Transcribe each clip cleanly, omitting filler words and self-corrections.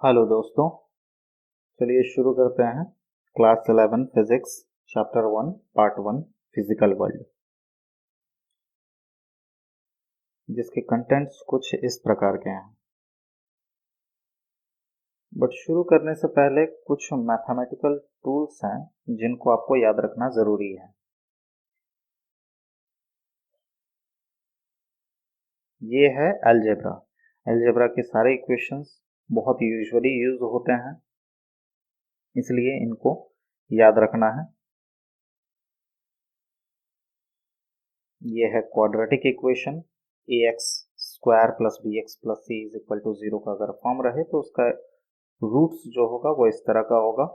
Hello दोस्तों, चलिए शुरू करते हैं class 11 physics chapter 1 part 1 physical world, जिसके कंटेंट्स कुछ इस प्रकार के हैं। बट शुरू करने से पहले कुछ मैथमेटिकल टूल्स हैं जिनको आपको याद रखना ज़रूरी है। ये है अलजेब्रा। अलजेब्रा के सारे इक्वेशंस बहुत यूजुअली यूज होते हैं, इसलिए इनको याद रखना है। ये है quadratic equation, a x square plus b x plus c is equal to 0 का अगर फॉर्म रहे तो उसका रूट्स जो होगा वो इस तरह का होगा।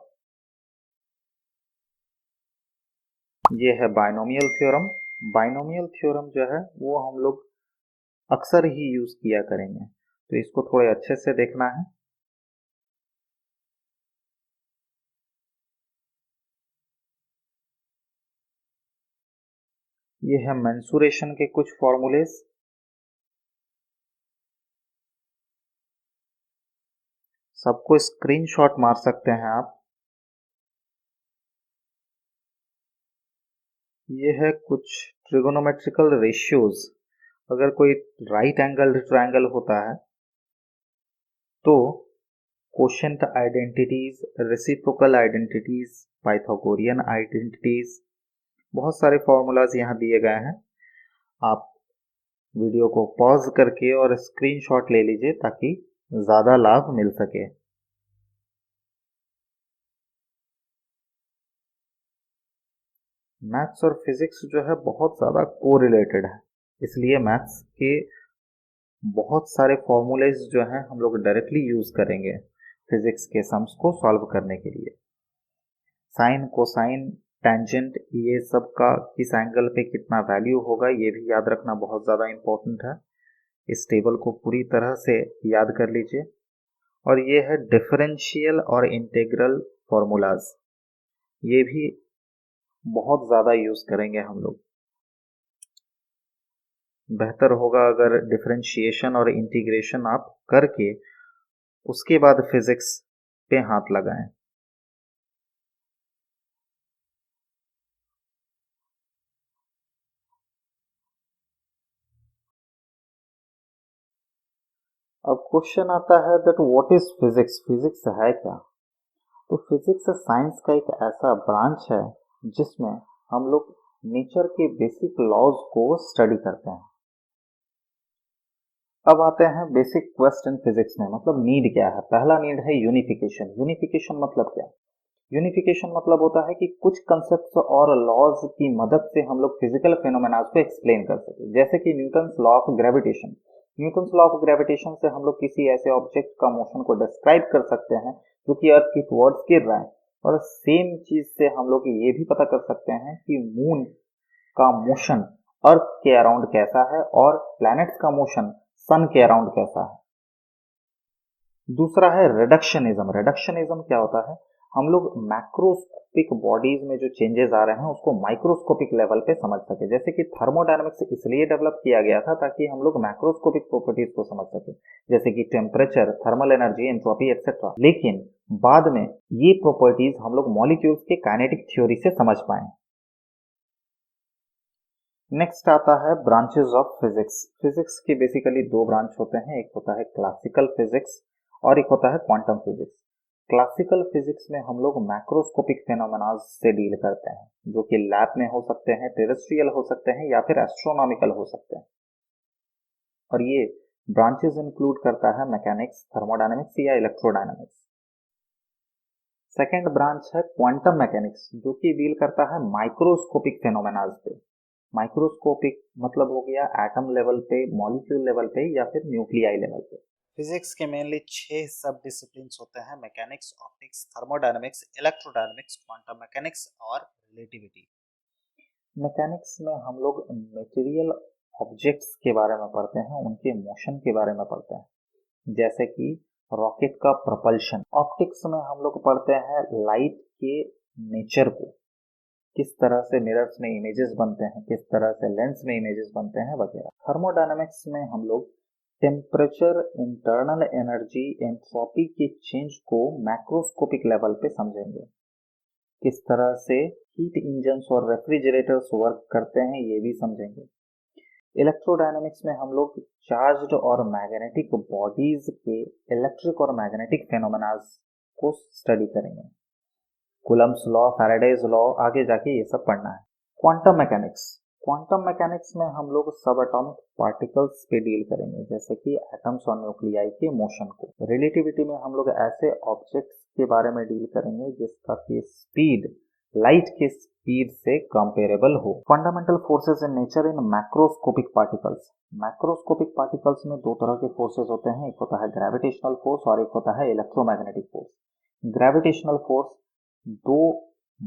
ये है बाइनोमियल थ्योरम। बाइनोमियल थ्योरम जो है वो हम लोग अक्सर ही यूज किया करेंगे, तो इसको थोड़े अच्छे से देखना है। ये है मेंसुरेशन के कुछ फॉर्मूलेज। सबको स्क्रीनशॉट मार सकते हैं आप। ये है कुछ ट्रिगोनोमेट्रिकल रेशियोज। अगर कोई राइट एंगल ट्रायंगल होता है तो quotient identities, reciprocal identities, Pythagorean identities, बहुत सारे फॉर्मूलाज यहाँ दिए गए हैं। आप वीडियो को पॉज करके और स्क्रीनशॉट ले लीजिए ताकि ज़्यादा लाभ मिल सके। मैथ्स और फिजिक्स जो है बहुत ज़्यादा कोरिलेटेड है, इसलिए मैथ्स के बहुत सारे फॉर्मूलेज जो हैं हम लोग डायरेक्टली यूज़ करेंगे फिजिक्स के सम्स को सॉल्व करने के लिए। साइन, कोसाइन, टेंजेंट, ये सब का किस एंगल पे कितना वैल्यू होगा ये भी याद रखना बहुत ज़्यादा इम्पोर्टेंट है। इस टेबल को पूरी तरह से याद कर लीजिए। और ये है डिफरेंशियल और इंटीग्रल फॉर्मूलाज, ये भी बहुत ज़्यादा यूज़ करेंगे हम लोग। बेहतर होगा अगर डिफरेंशिएशन और इंटीग्रेशन आप करके उसके बाद फिजिक्स पे हाथ लगाएं। अब क्वेश्चन आता है that what is physics, physics है क्या? तो फिजिक्स साइंस का एक ऐसा ब्रांच है जिसमें हम लोग नेचर के बेसिक लॉज को स्टडी करते हैं। अब आते हैं बेसिक क्वेश्चन फिजिक्स में, मतलब नीड क्या है। पहला नीड है यूनिफिकेशन। यूनिफिकेशन मतलब क्या? यूनिफिकेशन मतलब होता है कि कुछ कंसेप्ट्स और लॉज की मदद से हम लोग फिजिकल फेनोमेना को एक्सप्लेन कर सके। जैसे कि Newton's law of gravitation. Newton's law of gravitation से हम लोग किसी ऐसे ऑब्जेक्ट का मोशन को डिस्क्राइब कर सकते हैं जो कि अर्थ की टुवर्ड्स गिर रहा है। और सेम चीज से हम लोग ये भी पता कर सकते हैं कि मून का मोशन अर्थ के अराउंड कैसा है और प्लैनेट्स का मोशन सन के अराउंड कैसा है। दूसरा है रिडक्शनिज्म। रिडक्शनिज्म क्या होता है? हम लोग मैक्रोस्कोपिक बॉडीज में जो चेंजेस आ रहे हैं उसको माइक्रोस्कोपिक लेवल पे समझ सके। जैसे कि थर्मोडायनामिक्स इसलिए डेवलप किया गया था ताकि हम लोग मैक्रोस्कोपिक प्रॉपर्टीज को समझ सके, जैसे कि temperature, thermal energy, entropy etcetera. लेकिन बाद में ये प्रॉपर्टीज हम लोग मॉलिक्यूल्स के काइनेटिक थ्योरी से समझ पाए। नेक्स्ट आता है ब्रांचेस ऑफ फिजिक्स। फिजिक्स के बेसिकली दो ब्रांच होते हैं, एक होता है क्लासिकल फिजिक्स और एक होता है क्वांटम फिजिक्स। क्लासिकल फिजिक्स में हम लोग मैक्रोस्कोपिक फेनोमेना से डील करते हैं जो कि लैब में हो सकते हैं, टेरेस्ट्रियल हो सकते हैं या फिर एस्ट्रोनॉमिकल हो सकते हैं। और ये ब्रांचेस इंक्लूड करता है मैकेनिक्स, थर्मोडायनेमिक्स या इलेक्ट्रोडायनेमिक्स। सेकेंड ब्रांच है क्वांटम मैकेनिक्स जो कि डील करता है माइक्रोस्कोपिक फेनोमेना पे। माइक्रोस्कोपिक मतलब हो गया एटम लेवल पे, मॉलिक्यूल लेवल पे या फिर न्यूक्लियाई लेवल पे। फिजिक्स के मेनली 6 सब डिसिप्लिन्स होते हैं: mechanics, optics, thermodynamics, electrodynamics, quantum mechanics और रिलेटिविटी। मैकेनिक्स में हम लोग मटेरियल ऑब्जेक्ट्स के बारे में पढ़ते हैं, उनके मोशन के बारे में पढ़ते हैं, जैसे कि रॉकेट का प्रपल्शन। ऑप्टिक्स में हम लोग पढ़ते हैं लाइट के नेचर को, किस तरह से मिरर्स में इमेजेस बनते हैं, किस तरह से लेंस में इमेजेस बनते हैं वगैरह। थर्मोडायनामिक्स में हम लोग टेम्परेचर, इंटरनल एनर्जी, एंट्रोपी के चेंज को मैक्रोस्कोपिक लेवल पे समझेंगे। किस तरह से हीट इंजन्स और रेफ्रिजरेटर्स वर्क करते हैं ये भी समझेंगे। इलेक्ट्रोडायनामिक्स में हम लोग चार्ज्ड और मैग्नेटिक बॉडीज के इलेक्ट्रिक और मैग्नेटिक फेनोमेनास को स्टडी करेंगे। कूलम्ब्स लॉ, फैराडेज लॉ, आगे जाके ये सब पढ़ना है। क्वांटम मैकेनिक्स, क्वांटम मैकेनिक्स में हम लोग सब एटॉमिक पार्टिकल्स पे डील करेंगे, जैसे कि एटम्स और न्यूक्लियाई के मोशन को। रिलेटिविटी में हम लोग ऐसे ऑब्जेक्ट्स के बारे में डील करेंगे जिसका की स्पीड लाइट के स्पीड से कंपेरेबल हो। Fundamental forces in nature in macroscopic particles, macroscopic particles में दो तरह के फोर्सेस होते हैं, एक होता है ग्रेविटेशनल फोर्स और एक होता है इलेक्ट्रोमैग्नेटिक फोर्स। ग्रेविटेशनल फोर्स दो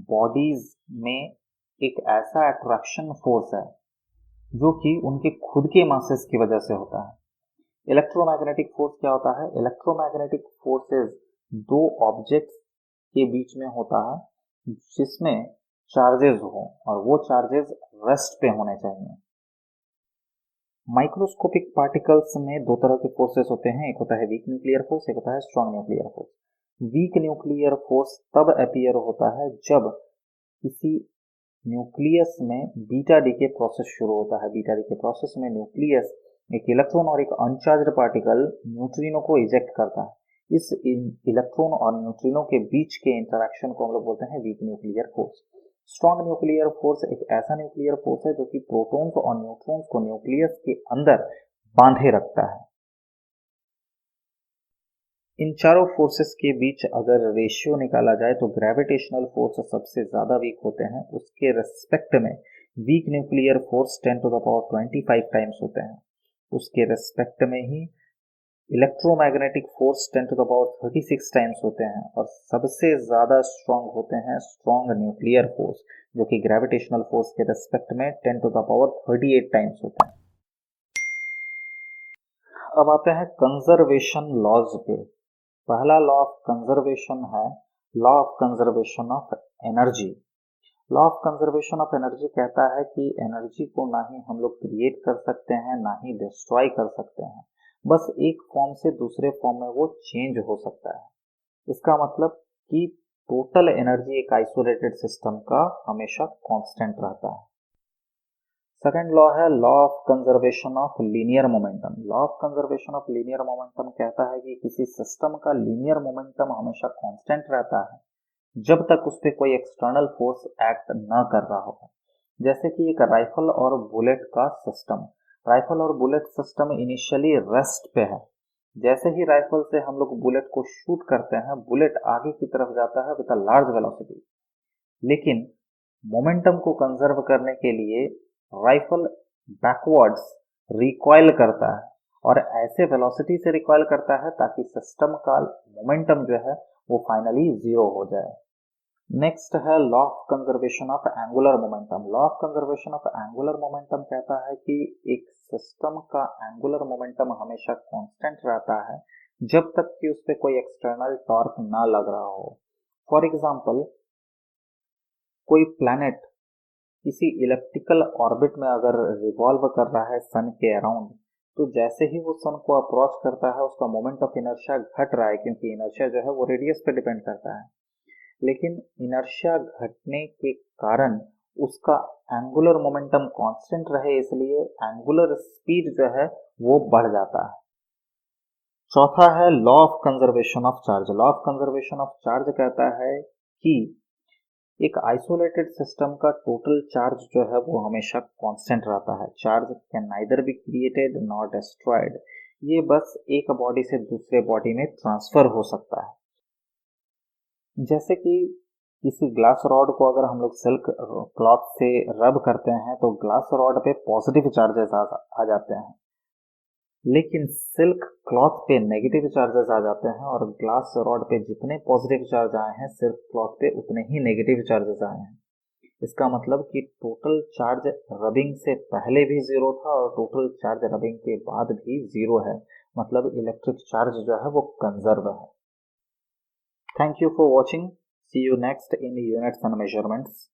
बॉडीज में एक ऐसा अट्रैक्शन फोर्स है जो कि उनके खुद के मासेस की वजह से होता है। इलेक्ट्रोमैग्नेटिक फोर्स क्या होता है? इलेक्ट्रोमैग्नेटिक फोर्सेस दो ऑब्जेक्ट्स के बीच में होता है जिसमें चार्जेस हो और वो चार्जेस रेस्ट पे होने चाहिए। माइक्रोस्कोपिक पार्टिकल्स में दो तरह के फोर्सेस होते हैं, एक होता है वीक न्यूक्लियर फोर्स, एक होता है strong nuclear force. Week nuclear force तब अपीयर होता है जब किसी न्यूक्लियस में बीटा डीके प्रोसेस शुरू होता है। बीटा डीके प्रोसेस में न्यूक्लियस एक इलेक्ट्रॉन और एक अनचार्ज्ड पार्टिकल न्यूट्रिनो को इजेक्ट करता है। इस इलेक्ट्रॉन और न्यूट्रिनो के बीच के इंटरेक्शन को हम लोग बोलते हैं week nuclear force. Strong nuclear force एक ऐसा न्यूक्लियर फोर्स है जो कि प्रोटॉन्स और न्यूट्रॉन्स को न्यूक्लियस के अंदर बांधे रखता है। इन चारों फोर्सेस के बीच अगर रेशियो निकाला जाए तो ग्रेविटेशनल फोर्स सबसे ज्यादा वीक होते हैं, उसके रेस्पेक्ट में weak nuclear force 10 to the power 25 times होते हैं। उसके रेस्पेक्ट में ही electromagnetic force 10 to the power 36 times होते हैं और सबसे ज्यादा स्ट्रांग होते हैं स्ट्रांग न्यूक्लियर फोर्स, जो कि ग्रेविटेशनल फोर्स के रेस्पेक्ट में 10 टू द पावर 38 टाइम्स होते हैं। अब आते हैं कंजर्वेशन लॉज पे। पहला लॉ ऑफ कंजर्वेशन है law of conservation of energy. Law of conservation of energy कहता है कि एनर्जी को ना ही हम लोग क्रिएट कर सकते हैं ना ही डिस्ट्रॉय कर सकते हैं, बस एक फॉर्म से दूसरे फॉर्म में वो चेंज हो सकता है। इसका मतलब कि टोटल एनर्जी एक आइसोलेटेड सिस्टम का हमेशा कांस्टेंट रहता है। सेकेंड लॉ है law of conservation of linear momentum. Law of conservation of linear momentum कहता है कि किसी सिस्टम का लीनियर मोमेंटम हमेशा कांस्टेंट रहता है जब तक उस पर कोई एक्सटर्नल फोर्स एक्ट न कर रहा हो। जैसे कि एक राइफल और बुलेट का सिस्टम, राइफल और बुलेट सिस्टम इनिशियली रेस्ट पे है। जैसे ही राइफल से हम लोग बुलेट को शूट करते हैं, बुलेट आगे की तरफ जाता है विद अ लार्ज वेलोसिटी, लेकिन मोमेंटम को कंजर्व करने के लिए राइफल बैकवर्ड्स रिकॉइल करता है और ऐसे वेलोसिटी से रिकॉइल करता है ताकि सिस्टम का मोमेंटम जो है वो फाइनली जीरो हो जाए। नेक्स्ट है law of conservation of angular momentum. Law of conservation of angular momentum कहता है कि एक सिस्टम का एंगुलर मोमेंटम हमेशा कांस्टेंट रहता है जब तक कि उस पर कोई एक्सटर्नल टॉर्क ना लग रहा हो। फॉर एग्जाम्पल, कोई प्लैनेट किसी इलेप्टिकल ऑर्बिट में अगर रिवॉल्व कर रहा है सन के अराउंड, तो जैसे ही वो सन को अप्रोच करता है उसका मोमेंट ऑफ इनर्शिया घट रहा है, क्योंकि इनर्शिया जो है वो रेडियस पे डिपेंड करता है। लेकिन इनर्शिया घटने के कारण उसका एंगुलर मोमेंटम कांस्टेंट रहे, इसलिए एंगुलर स्पीड जो है वो बढ़ जाता है। चौथा है law of conservation of charge. Law of conservation of charge कहता है कि एक आइसोलेटेड सिस्टम का टोटल चार्ज जो है वो हमेशा कांस्टेंट रहता है। Charge can neither be created not destroyed. ये बस एक बॉडी से दूसरे बॉडी में ट्रांसफर हो सकता है। जैसे कि किसी ग्लास रॉड को अगर हम लोग सिल्क क्लॉथ से रब करते हैं तो ग्लास रॉड पे पॉजिटिव चार्जेस आ जाते हैं, लेकिन सिल्क क्लॉथ पे नेगेटिव चार्जेस आ जाते हैं और ग्लास रॉड पे जितने पॉजिटिव चार्ज आए हैं सिल्क क्लॉथ पे उतने ही नेगेटिव चार्जेस आए हैं। इसका मतलब कि टोटल चार्ज रबिंग से पहले भी जीरो था और टोटल चार्ज रबिंग के बाद भी जीरो है, मतलब इलेक्ट्रिक चार्ज जो है वो कंजर्व है। Thank you for watching. See you next in units and measurements.